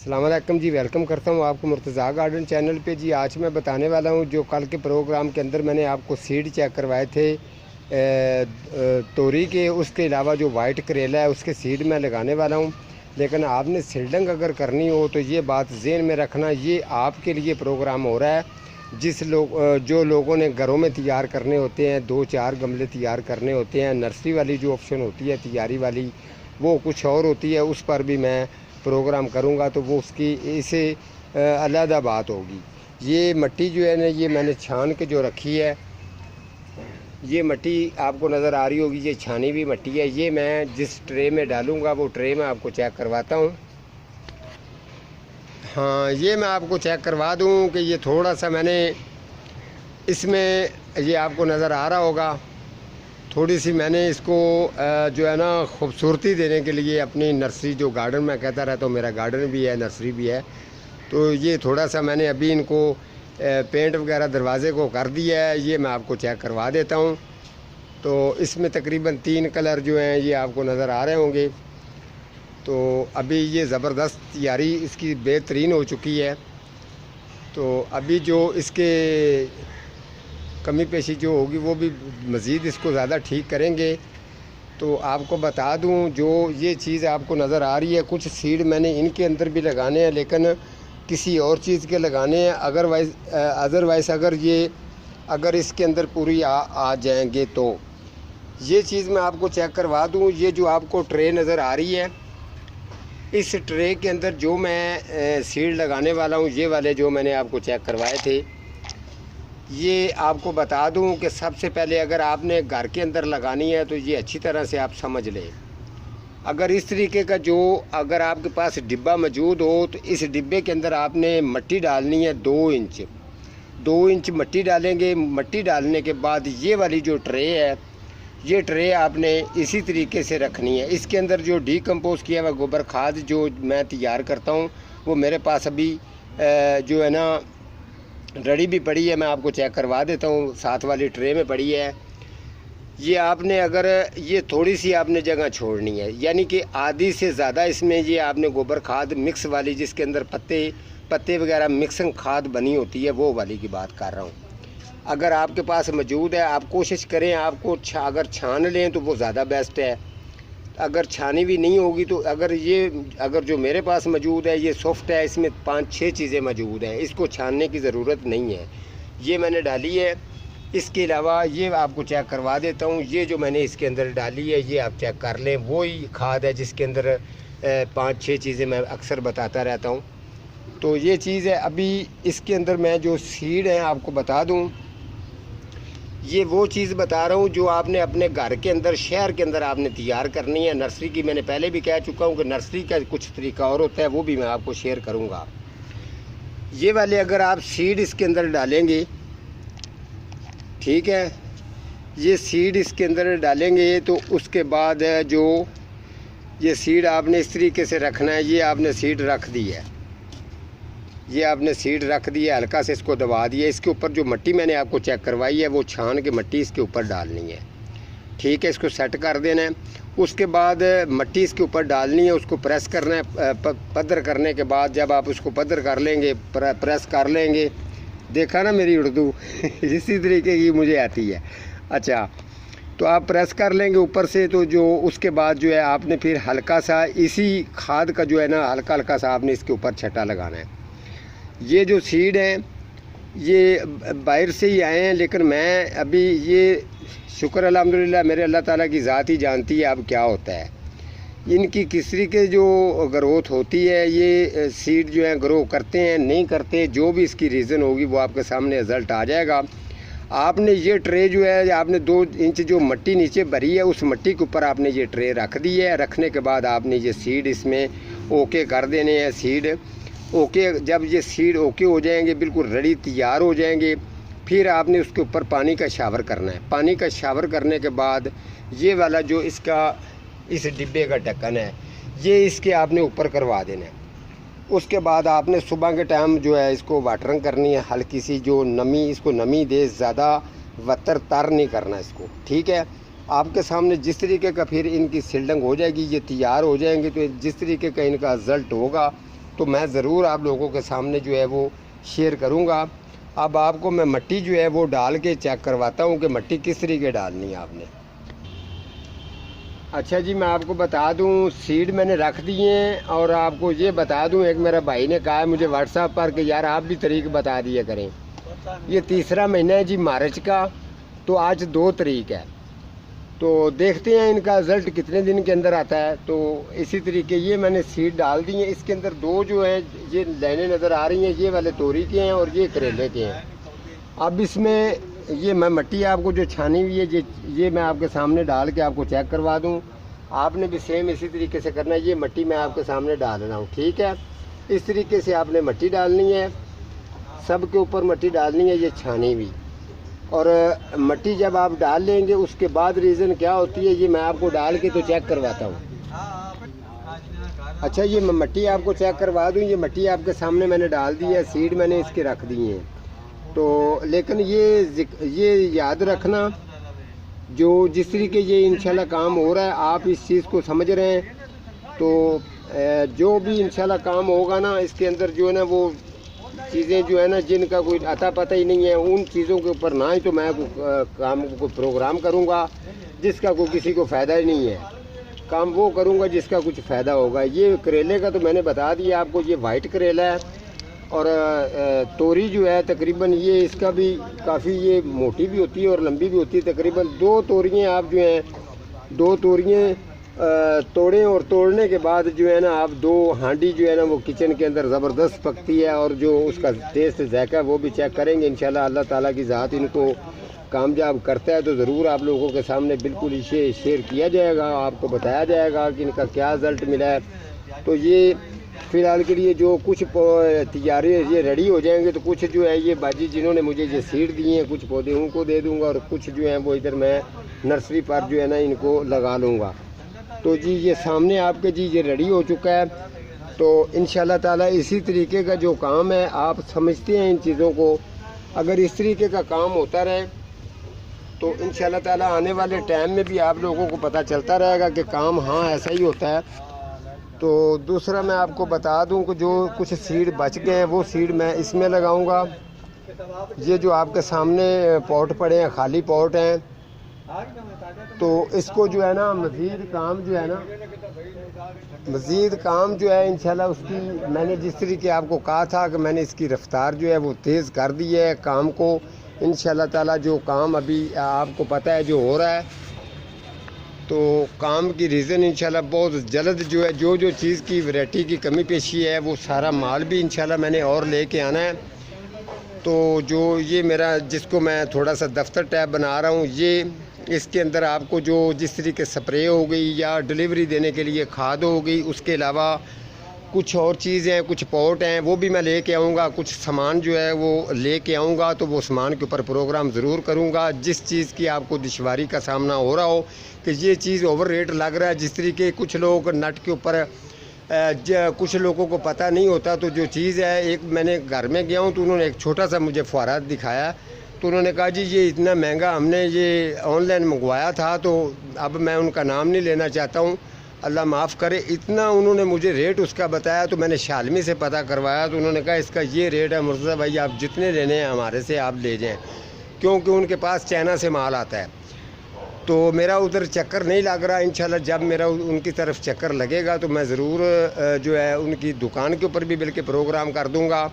अस्सलाम वालेकुम जी, वेलकम करता हूँ आपको मुर्तज़ा गार्डन चैनल पे जी। आज मैं बताने वाला हूँ जो कल के प्रोग्राम के अंदर मैंने आपको सीड चेक करवाए थे तोरी के, उसके अलावा जो वाइट करेला है उसके सीड मैं लगाने वाला हूँ। लेकिन आपने सीडलिंग अगर करनी हो तो ये बात ज़हन में रखना, ये आपके लिए प्रोग्राम हो रहा है। जो लोगों ने घरों में तैयार करने होते हैं, 2-4 गमले तैयार करने होते हैं, नर्सरी वाली जो ऑप्शन होती है तैयारी वाली वो कुछ और होती है, उस पर भी मैं प्रोग्राम करूँगा तो वो उसकी इसे अलहदा बात होगी। ये मिट्टी जो है ना, ये मैंने छान के जो रखी है, ये मिट्टी आपको नज़र आ रही होगी, ये छानी हुई मिट्टी है। ये मैं जिस ट्रे में डालूँगा वो ट्रे में आपको चेक करवाता हूँ। हाँ, ये मैं आपको चेक करवा दूँ कि ये थोड़ा सा मैंने इसमें, ये आपको नज़र आ रहा होगा, थोड़ी सी मैंने इसको जो है ना खूबसूरती देने के लिए अपनी नर्सरी, जो गार्डन मैं कहता रहता हूँ, मेरा गार्डन भी है नर्सरी भी है, तो ये थोड़ा सा मैंने अभी इनको पेंट वगैरह दरवाज़े को कर दिया है। ये मैं आपको चेक करवा देता हूँ। तो इसमें तकरीबन 3 कलर जो हैं ये आपको नज़र आ रहे होंगे। तो अभी ये ज़बरदस्त तैयारी इसकी बेहतरीन हो चुकी है। तो अभी जो इसके कमी पेशी जो होगी वो भी मज़ीद इसको ज़्यादा ठीक करेंगे। तो आपको बता दूं, जो ये चीज़ आपको नज़र आ रही है, कुछ सीड मैंने इनके अंदर भी लगाने हैं लेकिन किसी और चीज़ के लगाने हैं। अदरवाइज़ अगर इसके अंदर पूरी आ जाएंगे तो ये चीज़ मैं आपको चेक करवा दूं। ये जो आपको ट्रे नज़र आ रही है, इस ट्रे के अंदर जो मैं सीड लगाने वाला हूँ, ये वाले जो मैंने आपको चेक करवाए थे, ये आपको बता दूं कि सबसे पहले अगर आपने घर के अंदर लगानी है तो ये अच्छी तरह से आप समझ लें। अगर इस तरीके का अगर आपके पास डिब्बा मौजूद हो तो इस डिब्बे के अंदर आपने मिट्टी डालनी है 2 इंच मिट्टी डालेंगे। मिट्टी डालने के बाद ये वाली जो ट्रे है, ये ट्रे आपने इसी तरीके से रखनी है। इसके अंदर जो डीकम्पोज किया हुआ गोबर खाद जो मैं तैयार करता हूँ वो मेरे पास अभी जो है ना रेडी भी पड़ी है, मैं आपको चेक करवा देता हूँ। साथ वाली ट्रे में पड़ी है। ये आपने अगर ये थोड़ी सी आपने जगह छोड़नी है, यानी कि आधी से ज़्यादा इसमें ये आपने गोबर खाद मिक्स वाली, जिसके अंदर पत्ते वगैरह मिक्सिंग खाद बनी होती है, वो वाली की बात कर रहा हूँ। अगर आपके पास मौजूद है, आप कोशिश करें आपको अगर छान लें तो वो ज़्यादा बेस्ट है। अगर छानी भी नहीं होगी तो अगर जो मेरे पास मौजूद है ये सॉफ्ट है, इसमें 5-6 चीज़ें मौजूद हैं, इसको छानने की ज़रूरत नहीं है। ये मैंने डाली है। इसके अलावा ये आपको चेक करवा देता हूँ। ये जो मैंने इसके अंदर डाली है ये आप चेक कर लें, वही खाद है जिसके अंदर 5-6 चीज़ें मैं अक्सर बताता रहता हूँ। तो ये चीज़ है। अभी इसके अंदर मैं जो सीड है आपको बता दूँ, ये वो चीज़ बता रहा हूँ जो आपने अपने घर के अंदर, शहर के अंदर आपने तैयार करनी है। नर्सरी की मैंने पहले भी कह चुका हूँ कि नर्सरी का कुछ तरीका और होता है, वो भी मैं आपको शेयर करूँगा। ये वाले अगर आप सीड इसके अंदर डालेंगे, ठीक है, ये सीड इसके अंदर डालेंगे तो उसके बाद जो ये सीड आपने इस तरीके से रखना है। ये आपने सीड रख दी है, ये आपने सीड रख दी है, हल्का से इसको दबा दिया। इसके ऊपर जो मिट्टी मैंने आपको चेक करवाई है वो छान के मिट्टी इसके ऊपर डालनी है, ठीक है। इसको सेट कर देना है। उसके बाद मिट्टी इसके ऊपर डालनी है, उसको प्रेस करना है। पद्धर करने के बाद जब आप उसको पद्धर कर लेंगे, प्रेस कर लेंगे, देखा ना मेरी उर्दू इसी तरीके की मुझे आती है। अच्छा, तो आप प्रेस कर लेंगे ऊपर से, तो जो उसके बाद जो है आपने फिर हल्का सा इसी खाद का जो है ना हल्का सा आपने इसके ऊपर छटा लगाना है। ये जो सीड हैं ये बाहर से ही आए हैं, लेकिन मैं अभी ये शुक्र अल्हम्दुलिल्लाह मेरे अल्लाह ताला की ज़ात ही जानती है अब क्या होता है। इनकी किस तरीके जो ग्रोथ होती है, ये सीड जो है ग्रो करते हैं नहीं करते, जो भी इसकी रीज़न होगी वो आपके सामने रिज़ल्ट आ जाएगा। आपने ये ट्रे जो है, आपने 2 इंच जो मिट्टी नीचे भरी है उस मिट्टी के ऊपर आपने ये ट्रे रख दी है। रखने के बाद आपने ये सीड इसमें ओके कर देने हैं। सीड ओके, जब ये सीड ओके हो जाएंगे, बिल्कुल रेडी तैयार हो जाएंगे, फिर आपने उसके ऊपर पानी का शावर करना है। पानी का शावर करने के बाद ये वाला जो इसका इस डिब्बे का ढक्कन है ये इसके आपने ऊपर करवा देना है। उसके बाद आपने सुबह के टाइम जो है इसको वाटरिंग करनी है, हल्की सी जो नमी, इसको नमी दे, ज़्यादा वतर तर नहीं करना इसको, ठीक है। आपके सामने जिस तरीके का फिर इनकी सीडलिंग हो जाएगी, ये तैयार हो जाएंगे, तो जिस तरीके का इनका रिज़ल्ट होगा तो मैं ज़रूर आप लोगों के सामने जो है वो शेयर करूँगा। अब आपको मैं मिट्टी जो है वो डाल के चेक करवाता हूँ कि मिट्टी किस तरीके डालनी है आपने। अच्छा जी, मैं आपको बता दूं सीड मैंने रख दिए हैं, और आपको ये बता दूं, एक मेरा भाई ने कहा है मुझे व्हाट्सएप पर कि यार आप भी तरीक बता दिया करें। ये तीसरा महीना है जी मार्च का, तो आज 2 तारीख है, तो देखते हैं इनका रिज़ल्ट कितने दिन के अंदर आता है। तो इसी तरीके ये मैंने सीड डाल दी है। इसके अंदर 2 जो है ये लाइनें नज़र आ रही हैं, ये वाले तोरी के हैं और ये करेले के हैं। अब इसमें ये मैं मिट्टी आपको जो छानी हुई है ये मैं आपके सामने डाल के आपको चेक करवा दूं। आपने भी सेम इसी तरीके से करना है। ये मिट्टी मैं आपके सामने डाल रहा हूं, ठीक है। इस तरीके से आपने मिट्टी डालनी है, सब के ऊपर मिट्टी डालनी है ये छानी हुई। और मिट्टी जब आप डाल लेंगे उसके बाद रीज़न क्या होती है ये मैं आपको डाल के तो चेक करवाता हूँ। अच्छा, ये मैं मिट्टी आपको चेक करवा दूँ। ये मिट्टी आपके सामने मैंने डाल दी है, सीड मैंने इसके रख दिए हैं। तो लेकिन ये याद रखना, जो जिस तरीके ये इंशाल्लाह काम हो रहा है आप इस चीज़ को समझ रहे हैं, तो जो भी इंशाल्लाह काम होगा ना इसके अंदर जो है ना वो चीज़ें जो है ना जिनका कोई अता पता ही नहीं है उन चीज़ों के ऊपर ना ही तो मैं काम को प्रोग्राम करूँगा जिसका कोई किसी को फ़ायदा ही नहीं है। काम वो करूँगा जिसका कुछ फ़ायदा होगा। ये करेले का तो मैंने बता दिया आपको, ये वाइट करेला है। और तोरी जो है तकरीबन ये इसका भी काफ़ी ये मोटी भी होती है और लंबी भी होती है। तकरीबन 2 तोरियाँ आप जो हैं 2 तोरियाँ तोड़ें, और तोड़ने के बाद जो है ना आप 2 हांडी जो है ना वो किचन के अंदर ज़बरदस्त पकती है, और जो उसका टेस्ट जायका वो भी चेक करेंगे इंशाल्लाह। अल्लाह ताला की ज़ात इनको कामयाब करता है तो ज़रूर आप लोगों के सामने बिल्कुल इसे शेयर किया जाएगा, आपको बताया जाएगा कि इनका क्या रिज़ल्ट मिला है। तो ये फ़िलहाल के लिए जो कुछ तैयारी ये रेडी हो जाएंगे, तो कुछ जो है ये बाजी जिन्होंने मुझे ये सीड दिए हैं कुछ पौधे उनको दे दूंगा, और कुछ जो है वो इधर मैं नर्सरी पर जो है ना इनको लगा लूँगा। तो जी ये सामने आपके जी ये रेडी हो चुका है। तो इंशाल्लाह ताला इसी तरीके का जो काम है आप समझते हैं इन चीज़ों को, अगर इस तरीके का काम होता रहे तो इंशाल्लाह ताला आने वाले टाइम में भी आप लोगों को पता चलता रहेगा कि काम हाँ ऐसा ही होता है। तो दूसरा मैं आपको बता दूं कि जो कुछ सीड बच गए हैं वो सीड मैं इसमें लगाऊंगा। ये जो आपके सामने पॉट पड़े हैं खाली पॉट हैं, तो इसको जो है ना मज़ीद काम जो है इंशाल्लाह उसकी मैंने जिस तरीके आपको कहा था कि मैंने इसकी रफ्तार जो है वो तेज़ कर दी है काम को। इंशाल्लाह ताला जो काम अभी आपको पता है जो हो रहा है, तो काम की रीज़न इंशाल्लाह बहुत जल्द जो है जो चीज़ की वैरायटी की कमी पेशी है वो सारा माल भी इंशाल्लाह मैंने और लेके आना है। तो जो ये मेरा जिसको मैं थोड़ा सा दफ्तर टैब बना रहा हूँ, ये इसके अंदर आपको जो जिस तरीके स्प्रे हो गई या डिलीवरी देने के लिए खाद हो गई, उसके अलावा कुछ और चीज़ें हैं, कुछ पॉट हैं वो भी मैं लेके आऊँगा, कुछ सामान जो है वो लेके आऊँगा। तो वो सामान के ऊपर प्रोग्राम ज़रूर करूँगा। जिस चीज़ की आपको दुश्वारी का सामना हो रहा हो कि ये चीज़ ओवर रेट लग रहा है, जिस तरीके कुछ लोग नट के ऊपर कुछ लोगों को पता नहीं होता, तो जो चीज़ है एक मैंने घर में गया हूँ तो उन्होंने एक छोटा सा मुझे फुहारा दिखाया, तो उन्होंने कहा जी ये इतना महंगा हमने ये ऑनलाइन मंगवाया था। तो अब मैं उनका नाम नहीं लेना चाहता हूँ, अल्लाह माफ़ करे। इतना उन्होंने मुझे रेट उसका बताया, तो मैंने शालमी से पता करवाया, तो उन्होंने कहा इसका ये रेट है मुर्तज़ा भाई, आप जितने लेने हैं हमारे से आप ले जाएं, क्योंकि उनके पास चाइना से माल आता है। तो मेरा उधर चक्कर नहीं लग रहा। इंशाल्लाह जब मेरा उनकी तरफ चक्कर लगेगा तो मैं ज़रूर जो है उनकी दुकान के ऊपर भी बल्कि प्रोग्राम कर दूँगा।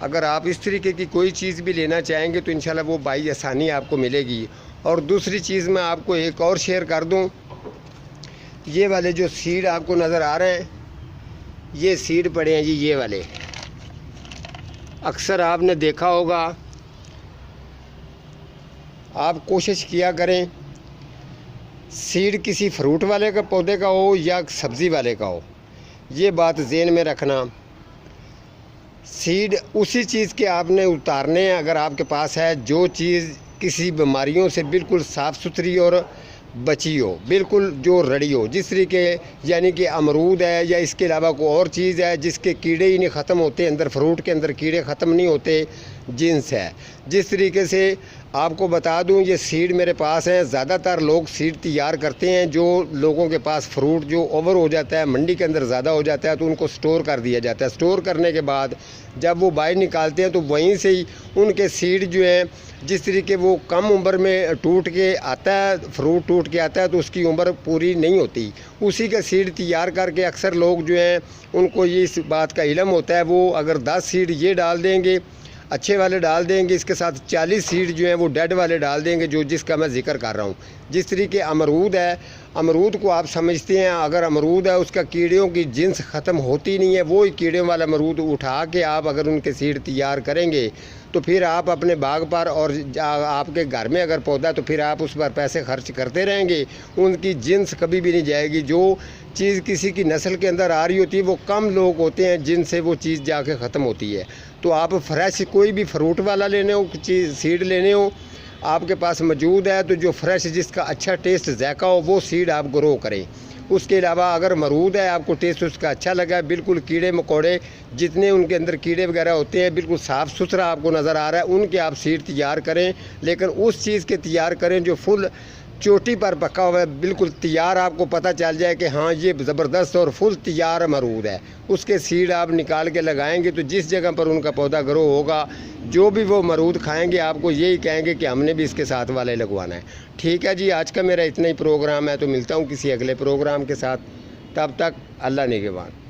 अगर आप इस तरीके की कोई चीज़ भी लेना चाहेंगे तो इंशाल्लाह वो बाई आसानी आपको मिलेगी। और दूसरी चीज़ मैं आपको एक और शेयर कर दूँ, ये वाले जो सीड आपको नज़र आ रहे हैं, ये सीड पड़े हैं जी, ये वाले अक्सर आपने देखा होगा। आप कोशिश किया करें सीड किसी फ्रूट वाले का पौधे का हो या सब्ज़ी वाले का हो, ये बात ज़हन में रखना। सीड उसी चीज़ के आपने उतारने हैं अगर आपके पास है जो चीज़ किसी बीमारियों से बिल्कुल साफ़ सुथरी और बची हो, बिल्कुल जो रड़ी हो, जिस तरीके यानी कि अमरूद है या इसके अलावा कोई और चीज़ है जिसके कीड़े ही नहीं ख़त्म होते, अंदर फ्रूट के अंदर कीड़े ख़त्म नहीं होते, जिन्स है। जिस तरीके से आपको बता दूं, ये सीड मेरे पास है। ज़्यादातर लोग सीड तैयार करते हैं, जो लोगों के पास फ्रूट जो ओवर हो जाता है, मंडी के अंदर ज़्यादा हो जाता है, तो उनको स्टोर कर दिया जाता है। स्टोर करने के बाद जब वो बाहर निकालते हैं तो वहीं से ही उनके सीड जो हैं, जिस तरीके वो कम उम्र में टूट के आता है, फ्रूट टूट के आता है, तो उसकी उम्र पूरी नहीं होती। उसी का सीड तैयार करके अक्सर लोग जो हैं उनको ये इस बात का इल्म होता है, वो अगर 10 सीड ये डाल देंगे, अच्छे वाले डाल देंगे, इसके साथ 40 सीड जो हैं वो डेड वाले डाल देंगे, जो जिसका मैं जिक्र कर रहा हूँ। जिस तरीके अमरूद है, अमरूद को आप समझते हैं, अगर अमरूद है उसका कीड़ों की जिन्स ख़त्म होती नहीं है, वो ही कीड़ों वाला अमरूद उठा के आप अगर उनके सीड तैयार करेंगे तो फिर आप अपने बाग पर और आपके घर में अगर पौधा, तो फिर आप उस पर पैसे खर्च करते रहेंगे, उनकी जिन्स कभी भी नहीं जाएगी। जो चीज़ किसी की नस्ल के अंदर आ रही होती है वो कम लोग होते हैं जिनसे वो चीज़ जाके ख़त्म होती है। तो आप फ्रेश कोई भी फ्रूट वाला लेने हो, चीज़ सीड लेने हो, आपके पास मौजूद है तो जो फ्रेश जिसका अच्छा टेस्ट जायका हो वो सीड आप ग्रो करें। उसके अलावा अगर अमरूद है, आपको टेस्ट उसका अच्छा लगा, बिल्कुल कीड़े मकोड़े जितने उनके अंदर कीड़े वगैरह होते हैं बिल्कुल साफ़ सुथरा आपको नज़र आ रहा है, उनके आप सीड तैयार करें। लेकिन उस चीज़ के तैयार करें जो फुल चोटी पर पका हुआ है, बिल्कुल तैयार, आपको पता चल जाए कि हाँ ये ज़बरदस्त और फुल तैयार अमरूद है। उसके सीड आप निकाल के लगाएंगे तो जिस जगह पर उनका पौधा ग्रो होगा, जो भी वो अमरूद खाएंगे आपको यही कहेंगे कि हमने भी इसके साथ वाले लगवाना है। ठीक है जी, आज का मेरा इतना ही प्रोग्राम है, तो मिलता हूँ किसी अगले प्रोग्राम के साथ। तब तक अल्लाह निगहबान।